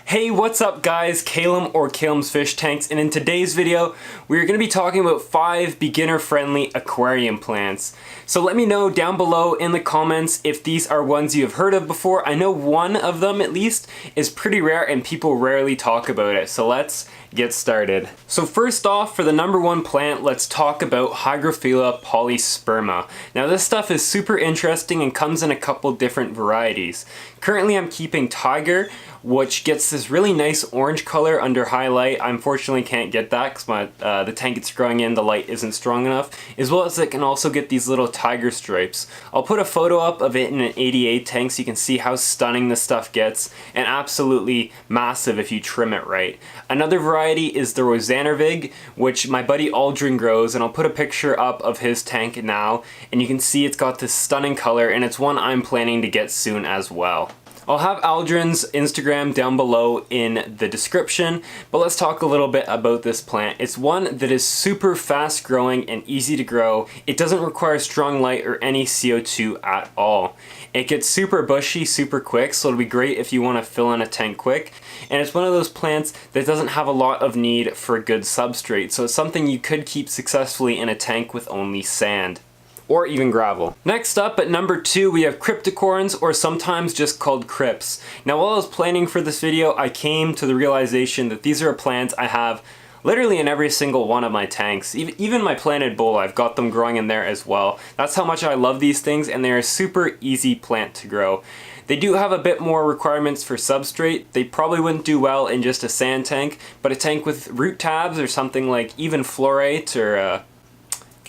Hey, what's up guys? Calum or Calum's Fish Tanks, and in today's video, we're going to be talking about 5 beginner-friendly aquarium plants. So let me know down below in the comments if these are ones you have heard of before. I know one of them, at least, is pretty rare and people rarely talk about it. So let's get started. So first off, for the number 1 plant, let's talk about Grafia Polysperma. Now this stuff is super interesting and comes in a couple different varieties. Currently I'm keeping Tiger, which gets this really nice orange color under highlight. I unfortunately can't get that because the tank it's growing in, the light isn't strong enough, as well as it can also get these little tiger stripes. I'll put a photo up of it in an 88 tank so you can see how stunning this stuff gets, and absolutely massive if you trim it right. Another variety is the Rosanervig, which my buddy Aldrin grows, and I'll put a picture up of his tank now, and you can see it's got this stunning color, and it's one I'm planning to get soon as well. I'll have Aldrin's Instagram down below in the description, but let's talk a little bit about this plant. It's one that is super fast growing and easy to grow. It doesn't require strong light or any CO2 at all. It gets super bushy super quick, so it'll be great if you want to fill in a tank quick. And it's one of those plants that doesn't have a lot of need for a good substrate, so it's something you could keep successfully in a tank with only sand, or even gravel. Next up at number 2 we have Crypticorns, or sometimes just called Crypts. Now while I was planning for this video, I came to the realization that these are plants I have literally in every single one of my tanks. Even my planted bowl, I've got them growing in there as well. That's how much I love these things, and they're a super easy plant to grow. They do have a bit more requirements for substrate. They probably wouldn't do well in just a sand tank, but a tank with root tabs or something like even fluorite or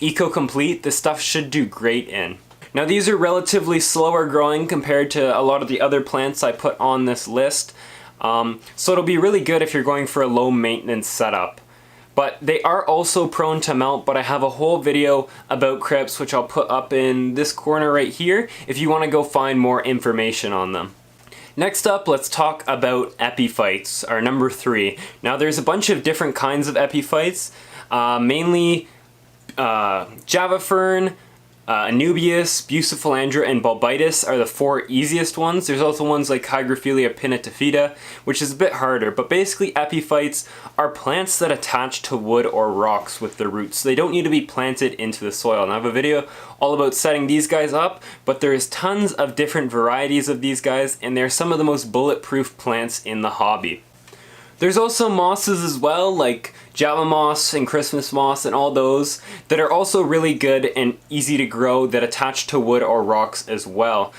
Eco-Complete, this stuff should do great in. Now these are relatively slower growing compared to a lot of the other plants I put on this list, so it'll be really good if you're going for a low maintenance setup. But they are also prone to melt, but I have a whole video about Crypts which I'll put up in this corner right here if you want to go find more information on them. Next up, let's talk about Epiphytes, our number 3. Now there's a bunch of different kinds of Epiphytes, mainly Java Fern, Anubias, Bucephalandra, and Bulbitis are the 4 easiest ones. There's also ones like Hygrophila pinnatifida, which is a bit harder, but basically Epiphytes are plants that attach to wood or rocks with their roots. They don't need to be planted into the soil. And I have a video all about setting these guys up, but there's tons of different varieties of these guys, and they're some of the most bulletproof plants in the hobby. There's also mosses as well, like Java moss and Christmas moss and all those, that are also really good and easy to grow that attach to wood or rocks as well.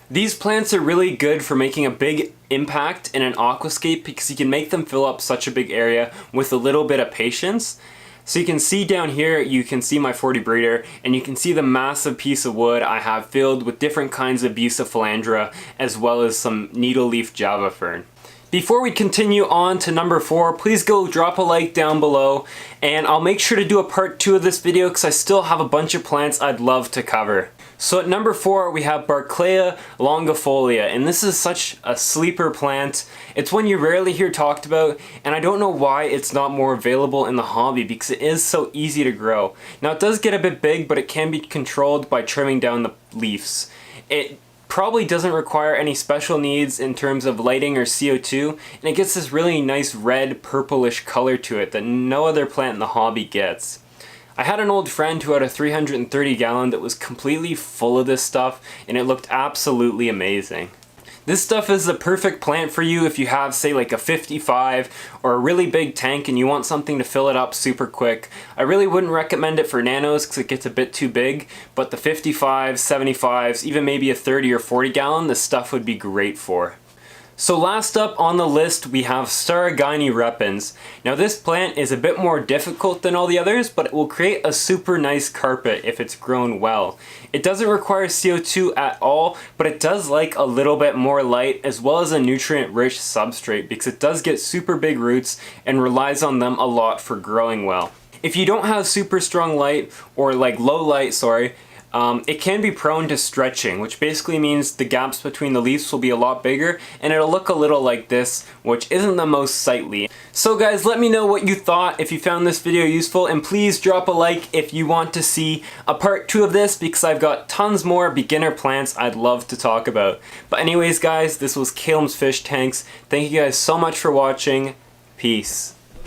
These plants are really good for making a big impact in an aquascape because you can make them fill up such a big area with a little bit of patience. So you can see down here, you can see my 40 breeder, and you can see the massive piece of wood I have filled with different kinds of Bucephalandra as well as some needle leaf Java Fern. Before we continue on to number 4, please go drop a like down below, and I'll make sure to do a part 2 of this video because I still have a bunch of plants I'd love to cover. So at number 4 we have Lea Longifolia, and this is such a sleeper plant. It's one you rarely hear talked about, and I don't know why it's not more available in the hobby because it is so easy to grow. Now it does get a bit big, but it can be controlled by trimming down the leaves. It probably doesn't require any special needs in terms of lighting or CO2, and it gets this really nice red purplish color to it that no other plant in the hobby gets. I had an old friend who had a 330 gallon that was completely full of this stuff, and it looked absolutely amazing. This stuff is the perfect plant for you if you have, say, like a 55 or a really big tank and you want something to fill it up super quick. I really wouldn't recommend it for nanos because it gets a bit too big, but the 55s, 75s, even maybe a 30 or 40 gallon, this stuff would be great for. So last up on the list we have Stargynia Repens. Now this plant is a bit more difficult than all the others, but it will create a super nice carpet if it's grown well. It doesn't require CO2 at all, but it does like a little bit more light as well as a nutrient-rich substrate because it does get super big roots and relies on them a lot for growing well. If you don't have super strong light, or like low light, sorry, it can be prone to stretching, which basically means the gaps between the leaves will be a lot bigger and it'll look a little like this, which isn't the most sightly. So guys, let me know what you thought, if you found this video useful, and please drop a like if you want to see a part 2 of this, because I've got tons more beginner plants I'd love to talk about. But anyways guys, this was Calem's Fish Tanks. Thank you guys so much for watching. Peace.